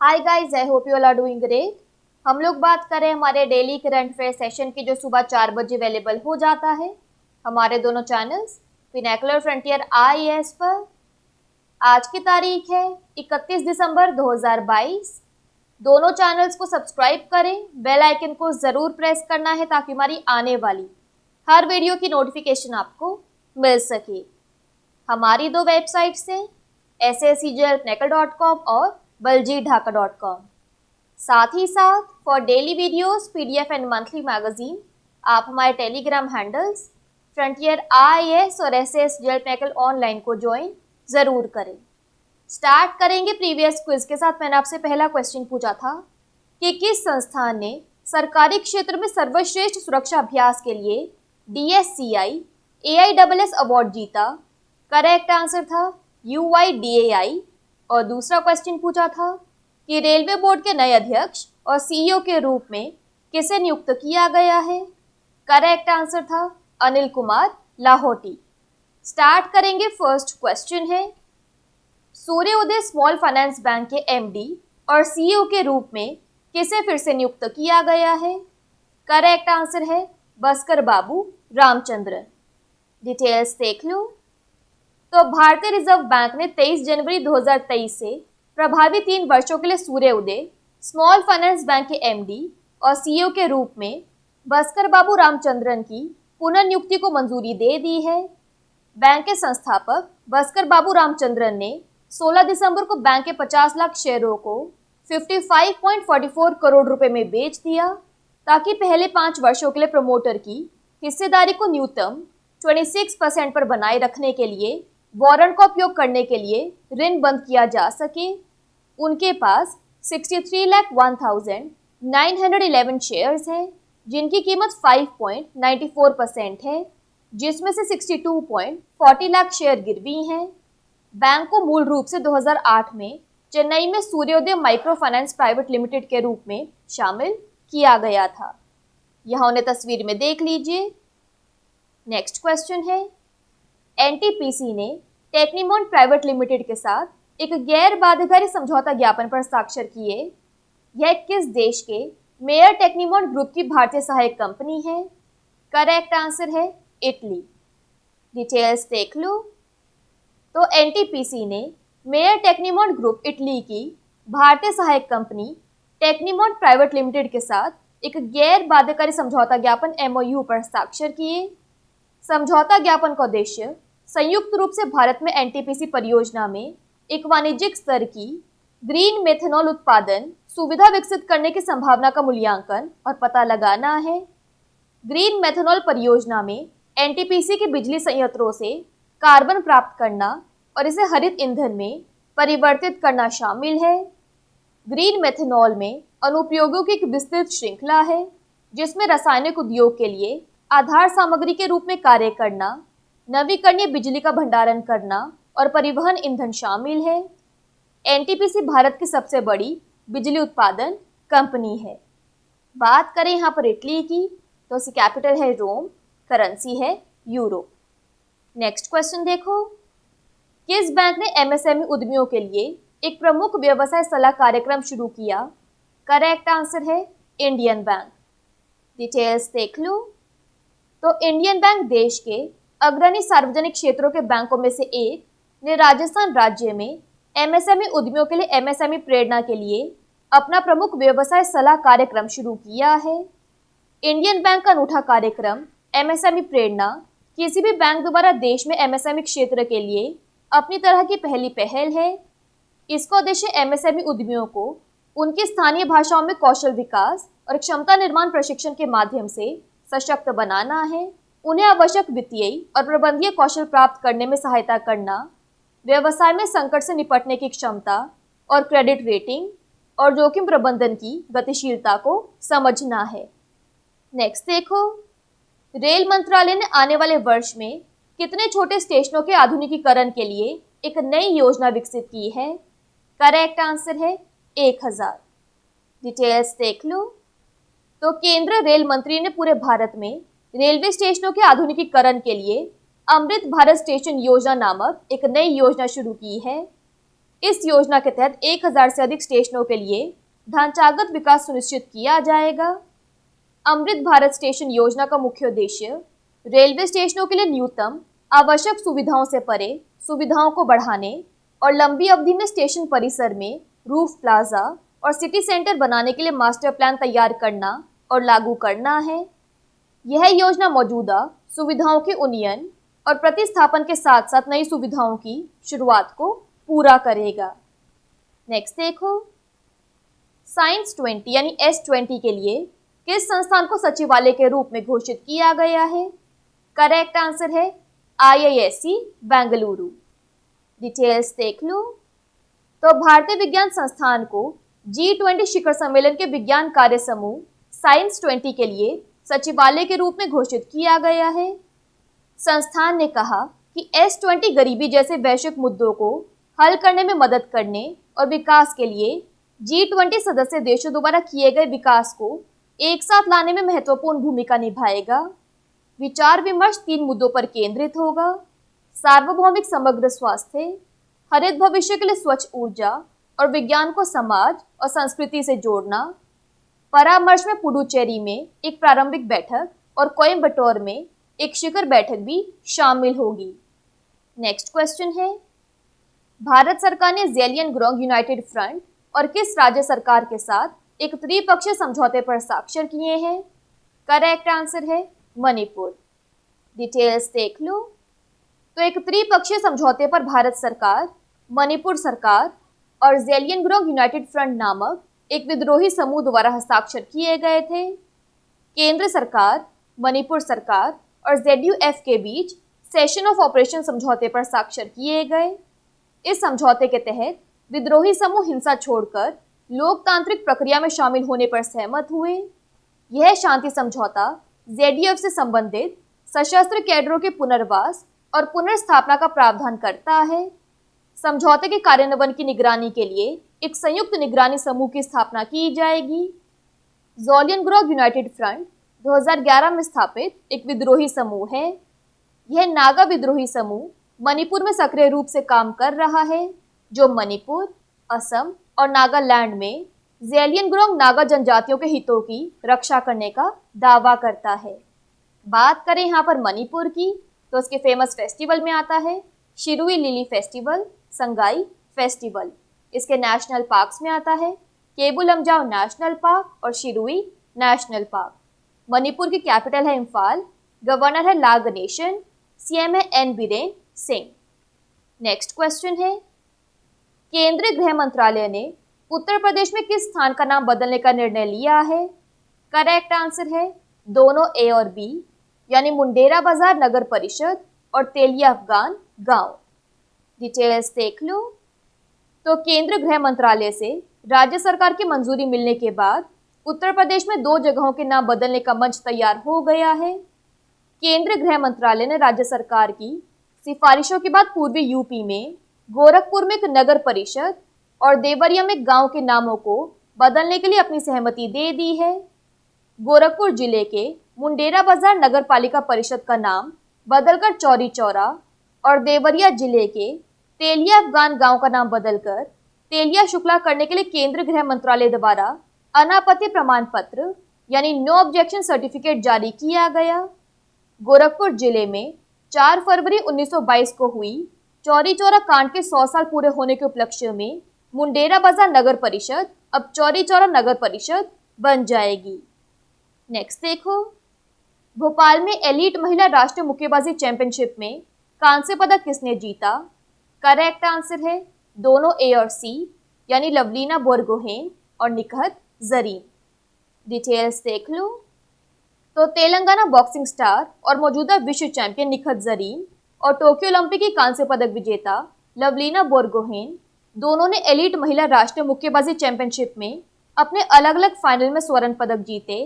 Hi guys, I hope you all are doing great. हम लोग बात करें हमारे डेली करंट अफेयर सेशन की, जो सुबह 4 बजे अवेलेबल हो जाता है हमारे दोनों चैनल्स पिनेकुलर फ्रंटियर IAS पर। आज की तारीख है 31 दिसंबर 2022। दोनों चैनल्स को सब्सक्राइब करें, बेल आइकन को ज़रूर प्रेस करना है ताकि हमारी आने वाली हर वीडियो की नोटिफिकेशन आपको मिल सके। हमारी दो वेबसाइट्स हैं sscjlpnacle.com और baljeetdhaka.com। साथ ही साथ for daily videos, PDF and monthly magazine आप हमारे टेलीग्राम हैंडल्स फ्रंटियर IAS और SS जलपैकल ऑनलाइन को ज्वाइन ज़रूर करें। स्टार्ट करेंगे प्रीवियस क्विज के साथ। मैंने आपसे पहला क्वेश्चन पूछा था कि किस संस्थान ने सरकारी क्षेत्र में सर्वश्रेष्ठ सुरक्षा अभ्यास के लिए DSCI AISS अवार्ड जीता। करेक्ट आंसर था UIDAI। और दूसरा क्वेश्चन पूछा था कि रेलवे बोर्ड के नए अध्यक्ष और CEO के रूप में किसे नियुक्त किया गया है। करेक्ट आंसर था अनिल कुमार लाहौटी। स्टार्ट करेंगे, फर्स्ट क्वेश्चन है सूर्योदय स्मॉल फाइनेंस बैंक के MD और CEO के रूप में किसे फिर से नियुक्त किया गया है। करेक्ट आंसर है भास्कर बाबू रामचंद्रन। डिटेल्स देख लो। तो भारतीय रिजर्व बैंक ने 23 जनवरी 2023 से प्रभावी 3 वर्षों के लिए सूर्योदय स्मॉल फाइनेंस बैंक के MD और CEO के रूप में भास्कर बाबू रामचंद्रन की पुनर्नियुक्ति को मंजूरी दे दी है। बैंक के संस्थापक भास्कर बाबू रामचंद्रन ने 16 दिसंबर को बैंक के 50 लाख शेयरों को 55.44 करोड़ रुपए में बेच दिया, ताकि पहले 5 वर्षों के लिए प्रमोटर की हिस्सेदारी को न्यूनतम 26% पर बनाए रखने के लिए वारंट का उपयोग करने के लिए ऋण बंद किया जा सके। उनके पास 63,01,911 शेयर्स हैं, जिनकी कीमत 5.94% है, जिसमें से 62.40 लाख शेयर गिरवी हैं। बैंक को मूल रूप से 2008 में चेन्नई में सूर्योदय माइक्रो फाइनेंस प्राइवेट लिमिटेड के रूप में शामिल किया गया था। यहाँ उन्हें तस्वीर में देख लीजिए। नेक्स्ट क्वेश्चन है NTPC ने टेक्नीमॉन्ट प्राइवेट लिमिटेड के साथ एक गैर बाध्यकारी समझौता ज्ञापन पर हस्ताक्षर किए। यह किस देश के मेयर टेक्नीमॉन्ट ग्रुप की भारतीय सहायक कंपनी है। करेक्ट आंसर है इटली। डिटेल्स देख लो। तो NTPC ने मेयर टेक्नीमॉन्ट ग्रुप इटली की भारतीय सहायक कंपनी टेक्नीमॉन्ट प्राइवेट लिमिटेड के साथ एक गैर बाध्यकारी समझौता ज्ञापन MOU पर हस्ताक्षर किए। समझौता ज्ञापन का उद्देश्य संयुक्त रूप से भारत में NTPC परियोजना में एक वाणिज्यिक स्तर की ग्रीन मेथनॉल उत्पादन सुविधा विकसित करने की संभावना का मूल्यांकन और पता लगाना है। ग्रीन मेथनॉल परियोजना में NTPC के बिजली संयंत्रों से कार्बन प्राप्त करना और इसे हरित ईंधन में परिवर्तित करना शामिल है। ग्रीन मेथनॉल में अनुप्रयोगों की एक विस्तृत श्रृंखला है, जिसमें रासायनिक उद्योग के लिए आधार सामग्री के रूप में कार्य करना, नवीकरणीय बिजली का भंडारण करना और परिवहन ईंधन शामिल है। NTPC भारत की सबसे बड़ी बिजली उत्पादन कंपनी है। बात करें यहाँ पर इटली की, तो इसकी कैपिटल है रोम, करेंसी है यूरो। नेक्स्ट क्वेश्चन देखो, किस बैंक ने MSME उद्यमियों के लिए एक प्रमुख व्यवसाय सलाह कार्यक्रम शुरू किया। करेक्ट आंसर है इंडियन बैंक। डिटेल्स देख लो। तो इंडियन बैंक देश के अग्रणी सार्वजनिक क्षेत्रों के बैंकों में से एक ने राजस्थान राज्य में MSME उद्यमियों के लिए MSME प्रेरणा के लिए अपना प्रमुख व्यवसाय सलाह कार्यक्रम शुरू किया है। इंडियन बैंक का अनूठा कार्यक्रम MSME प्रेरणा किसी भी बैंक द्वारा देश में MSME क्षेत्र के लिए अपनी तरह की पहली पहल है। इसका उद्देश्य MSME उद्यमियों को उनकी स्थानीय भाषाओं में कौशल विकास और क्षमता निर्माण प्रशिक्षण के माध्यम से सशक्त बनाना है। उन्हें आवश्यक वित्तीय और प्रबंधीय कौशल प्राप्त करने में सहायता करना, व्यवसाय में संकट से निपटने की क्षमता और क्रेडिट रेटिंग और जोखिम प्रबंधन की गतिशीलता को समझना है। नेक्स्ट देखो, रेल मंत्रालय ने आने वाले वर्ष में कितने छोटे स्टेशनों के आधुनिकीकरण के लिए एक नई योजना विकसित की है। करेक्ट आंसर है 1000। डिटेल्स देख लो। तो केंद्रीय रेल मंत्री ने पूरे भारत में रेलवे स्टेशनों के आधुनिकीकरण के लिए अमृत भारत स्टेशन योजना नामक एक नई योजना शुरू की है। इस योजना के तहत 1000 से अधिक स्टेशनों के लिए ढांचागत विकास सुनिश्चित किया जाएगा। अमृत भारत स्टेशन योजना का मुख्य उद्देश्य रेलवे स्टेशनों के लिए न्यूनतम आवश्यक सुविधाओं से परे सुविधाओं को बढ़ाने और लंबी अवधि में स्टेशन परिसर में रूफ प्लाजा और सिटी सेंटर बनाने के लिए मास्टर प्लान तैयार करना और लागू करना है। यह योजना मौजूदा सुविधाओं के उन्नयन और प्रतिस्थापन के साथ साथ नई सुविधाओं की शुरुआत को पूरा करेगा। नेक्स्ट देखो, साइंस 20 यानी S20 के लिए किस संस्थान को सचिवालय के रूप में घोषित किया गया है? करेक्ट आंसर है IISc बेंगलुरु। डिटेल्स देख लो। तो भारतीय विज्ञान संस्थान को G20 शिखर सम्मेलन के विज्ञान कार्य समूह साइंस 20 के लिए सचिवालय के रूप में घोषित किया गया है। संस्थान ने कहा कि S20 गरीबी जैसे वैश्विक मुद्दों को हल करने में मदद करने और विकास के लिए G20 सदस्य देशों द्वारा किए गए विकास को एक साथ लाने में महत्वपूर्ण भूमिका निभाएगा। विचार विमर्श 3 मुद्दों पर केंद्रित होगा: सार्वभौमिक समग्र स्वास्थ्य, हरित भविष्य के लिए स्वच्छ ऊर्जा और विज्ञान को समाज और संस्कृति से जोड़ना। परामर्श में पुडुचेरी में एक प्रारंभिक बैठक और कोयम्बटूर में एक शिखर बैठक भी शामिल होगी। नेक्स्ट क्वेश्चन है, भारत सरकार ने ज़ेलियनग्रोंग यूनाइटेड फ्रंट और किस राज्य सरकार के साथ एक त्रिपक्षीय समझौते पर हस्ताक्षर किए हैं? करेक्ट आंसर है मणिपुर। डिटेल्स देख लो। तो एक त्रिपक्षीय समझौते पर भारत सरकार, मणिपुर सरकार और ज़ेलियनग्रोंग यूनाइटेड फ्रंट नामक एक विद्रोही समूह द्वारा हस्ताक्षर किए गए थे। केंद्र सरकार, मणिपुर सरकार और ZUF के बीच सेशन ऑफ ऑपरेशन समझौते पर हस्ताक्षर किए गए। इस समझौते के तहत विद्रोही समूह हिंसा छोड़कर लोकतांत्रिक प्रक्रिया में शामिल होने पर सहमत हुए। यह शांति समझौता ZUF से संबंधित सशस्त्र कैडरों के पुनर्वास और पुनर्स्थापना का प्रावधान करता है। समझौते के कार्यान्वयन की निगरानी के लिए एक संयुक्त निगरानी समूह की स्थापना की जाएगी। ज़ेलियनग्रोंग यूनाइटेड फ्रंट 2011 में स्थापित एक विद्रोही समूह है। यह नागा विद्रोही समूह मणिपुर में सक्रिय रूप से काम कर रहा है, जो मणिपुर, असम और नागालैंड में ज़ेलियनग्रोंग नागा जनजातियों के हितों की रक्षा करने का दावा करता है। बात करें यहाँ पर मणिपुर की, तो उसके फेमस फेस्टिवल में आता है Shirui lily festival, Sangai festival. इसके नेशनल पार्क्स में आता है केबू लमजाओ नेशनल पार्क और शिरुई नेशनल पार्क। मणिपुर की कैपिटल है इम्फाल, गवर्नर है ला गणेशन, CM है N Biren Singh. Next question है, केंद्रीय गृह मंत्रालय ने उत्तर प्रदेश में किस स्थान का नाम बदलने का निर्णय लिया है? करेक्ट आंसर है दोनों A और B, यानी मुंडेरा बाजार नगर परिषद और तेलिया अफगान गांव। डिटेल्स देख लो। तो केंद्रीय गृह मंत्रालय से राज्य सरकार की मंजूरी मिलने के बाद उत्तर प्रदेश में 2 जगहों के नाम बदलने का मंच तैयार हो गया है। केंद्रीय गृह मंत्रालय ने राज्य सरकार की सिफारिशों के बाद पूर्वी यूपी में गोरखपुर में एक नगर परिषद और देवरिया में गांव के नामों को बदलने के लिए अपनी सहमति दे दी है। गोरखपुर जिले के मुंडेरा बाजार नगर पालिका परिषद का नाम बदलकर चौरी चौरा और देवरिया जिले के तेलिया अफगान गांव का नाम बदलकर तेलिया शुक्ला करने के लिए केंद्रीय गृह मंत्रालय द्वारा अनापत्ति प्रमाण पत्र यानी नो ऑब्जेक्शन सर्टिफिकेट जारी किया गया। गोरखपुर जिले में 4 फरवरी 1922 को हुई चौरी चौरा कांड के 100 साल पूरे होने के उपलक्ष्य में मुंडेरा बाजार नगर परिषद अब चौरी चौरा नगर परिषद बन जाएगी। नेक्स्ट देखो, भोपाल में एलीट महिला राष्ट्रीय मुक्केबाजी चैंपियनशिप में कांस्य पदक किसने जीता? करेक्ट आंसर है दोनों A और C, यानी लवलीना बोरगोहेन और निकहत जरीन। डिटेल्स देख लो। तो तेलंगाना बॉक्सिंग स्टार और मौजूदा विश्व चैंपियन निकहत जरीन और टोक्यो ओलंपिक की कांस्य पदक विजेता लवलीना बोरगोहेन दोनों ने एलीट महिला राष्ट्रीय मुक्केबाजी चैंपियनशिप में अपने अलग अलग फाइनल में स्वर्ण पदक जीते।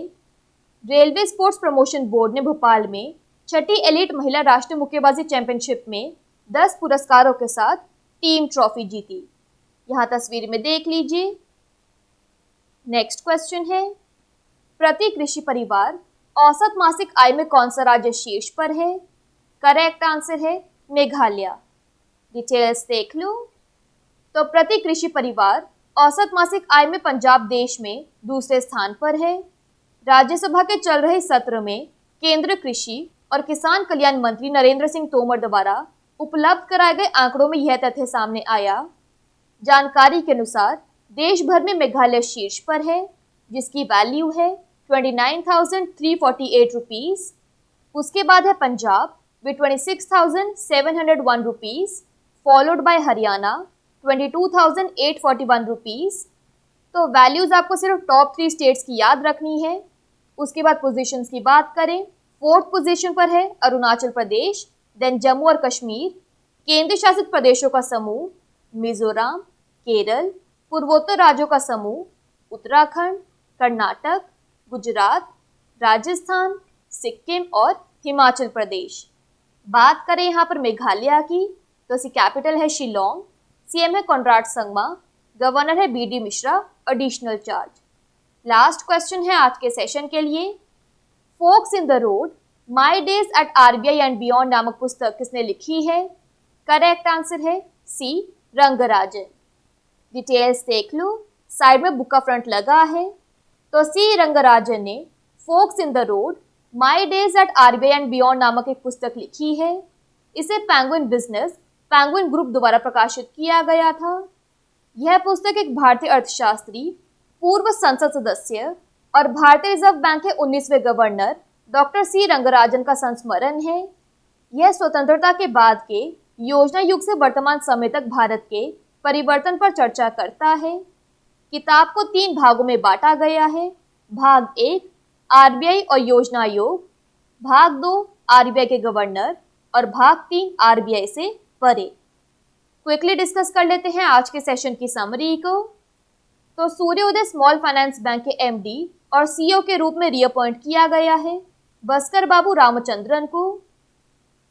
रेलवे स्पोर्ट्स प्रमोशन बोर्ड ने भोपाल में 6ठी एलीट महिला राष्ट्रीय मुक्केबाजी चैंपियनशिप में 10 पुरस्कारों के साथ टीम ट्रॉफी जीती। यहाँ तस्वीर में देख लीजिए। नेक्स्ट क्वेश्चन है, प्रति कृषि परिवार औसत मासिक आय में कौन सा राज्य शीर्ष पर है? करेक्ट आंसर है मेघालय। डिटेल्स देख लो। तो प्रति कृषि परिवार औसत मासिक आय में पंजाब देश में दूसरे स्थान पर है। राज्यसभा के चल रहे सत्र में केंद्रीय कृषि और किसान कल्याण मंत्री नरेंद्र सिंह तोमर द्वारा उपलब्ध कराए गए आंकड़ों में यह तथ्य सामने आया। जानकारी के अनुसार देश भर में मेघालय शीर्ष पर है, जिसकी वैल्यू है 29,348 रुपीस। उसके बाद है Punjab with 26,701 rupees, followed by Haryana 22,841 rupees। तो वैल्यूज आपको सिर्फ टॉप 3 स्टेट्स की याद रखनी है। उसके बाद पोजीशंस की बात करें, 4th पोजीशन पर है अरुणाचल प्रदेश, देन जम्मू और कश्मीर, केंद्र शासित प्रदेशों का समूह, मिजोरम, केरल, पूर्वोत्तर राज्यों का समूह, उत्तराखंड, कर्नाटक, गुजरात, राजस्थान, सिक्किम और हिमाचल प्रदेश। बात करें यहाँ पर मेघालय की, तो इसकी कैपिटल है शिलोंग, सीएम है कॉनराड संगमा, गवर्नर है BD Mishra, additional charge. Last question है आज के सेशन के लिए, Forks in the Road My Days at RBI and Beyond नामक पुस्तक किसने लिखी है? करेक्ट आंसर है सी रंगराजन। डिटेल्स देख लो, साइड में बुक का फ्रंट लगा है। तो सी रंगराजन ने Forks in the Road My Days at RBI and Beyond नामक एक पुस्तक लिखी है। इसे पेंगुइन बिजनेस पेंगुइन ग्रुप द्वारा प्रकाशित किया गया था। यह पुस्तक एक भारतीय अर्थशास्त्री, पूर्व संसद सदस्य और भारतीय रिजर्व बैंक के 19वें गवर्नर डॉक्टर सी रंगराजन का संस्मरण है। यह स्वतंत्रता के बाद के योजना युग से वर्तमान समय तक भारत के परिवर्तन पर चर्चा करता है। किताब को 3 भागों में बांटा गया है। भाग 1 आरबीआई और योजना आयोग, भाग 2 आरबीआई के गवर्नर और भाग 3 आरबीआई से परे। क्विकली डिस्कस कर लेते हैं आज के सेशन की समरी को। तो सूर्योदय स्मॉल फाइनेंस बैंक के एमडी और सीईओ के रूप में रीअपॉइंट किया गया है भास्कर बाबू रामचंद्रन को।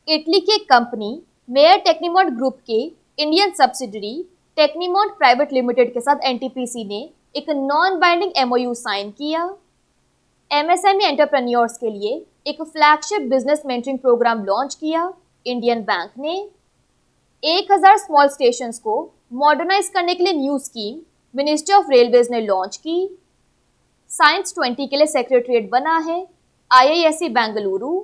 इटली की एक कंपनी मेयर टेक्नीमोंट ग्रुप के Indian subsidiary Tecnimont private limited के साथ एनटीपीसी ने एक नॉन बाइंडिंग एमओयू साइन किया। एमएसएमई एंटरप्रेन्योर्स के लिए एक flagship business mentoring programme launch किया इंडियन बैंक ने। 1000 स्मॉल स्टेशंस को मॉडर्नाइज करने के लिए new scheme ministry of railways ने लॉन्च की। साइंस 20 के लिए सेक्रेटरीट बना है आईआईएससी बेंगलुरु।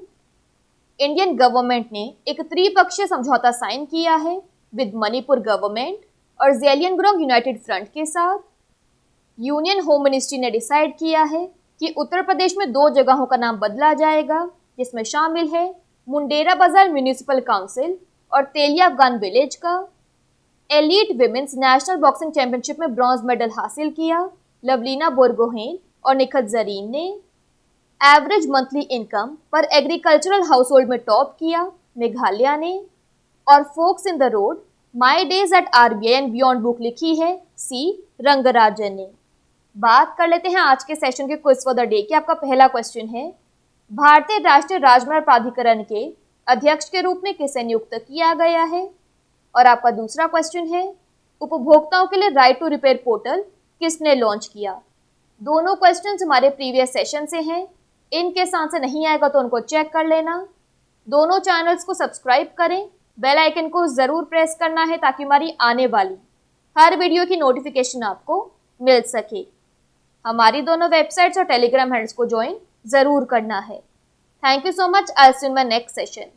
इंडियन गवर्नमेंट ने एक त्रिपक्षीय समझौता साइन किया है विद मणिपुर गवर्नमेंट और ज़ेलियनग्रोंग यूनाइटेड फ्रंट के साथ। यूनियन होम मिनिस्ट्री ने डिसाइड किया है कि उत्तर प्रदेश में 2 जगहों का नाम बदला जाएगा, जिसमें शामिल है मुंडेरा बाजार म्यूनिसिपल काउंसिल और तेलिया अफगान विलेज का। Elite women's national boxing championship में ब्रॉन्ज मेडल हासिल किया लवलीना बोरगोहेन और निखत जरीन ने। एवरेज मंथली इनकम पर एग्रीकल्चरल हाउस होल्ड में टॉप किया मेघालय ने। और Forks in the Road My Days at RBI and Beyond book लिखी है सी रंगराजन ने। बात कर लेते हैं आज के सेशन के क्विज फॉर द डे की। आपका पहला क्वेश्चन है, भारतीय राष्ट्रीय राजमार्ग प्राधिकरण के अध्यक्ष के रूप में किसे नियुक्त किया गया है? और आपका दूसरा क्वेश्चन है, उपभोक्ताओं के लिए राइट टू रिपेयर पोर्टल किसने लॉन्च किया? दोनों क्वेश्चंस हमारे प्रीवियस सेशन से हैं। इनके आंसर नहीं आएगा तो उनको चेक कर लेना। दोनों चैनल्स को सब्सक्राइब करें, बेल आइकन को जरूर प्रेस करना है ताकि हमारी आने वाली हर वीडियो की नोटिफिकेशन आपको मिल सके। हमारी दोनों वेबसाइट्स और टेलीग्राम हैंडल्स को ज्वाइन जरूर करना है। Thank you so much. I will see you in my next session.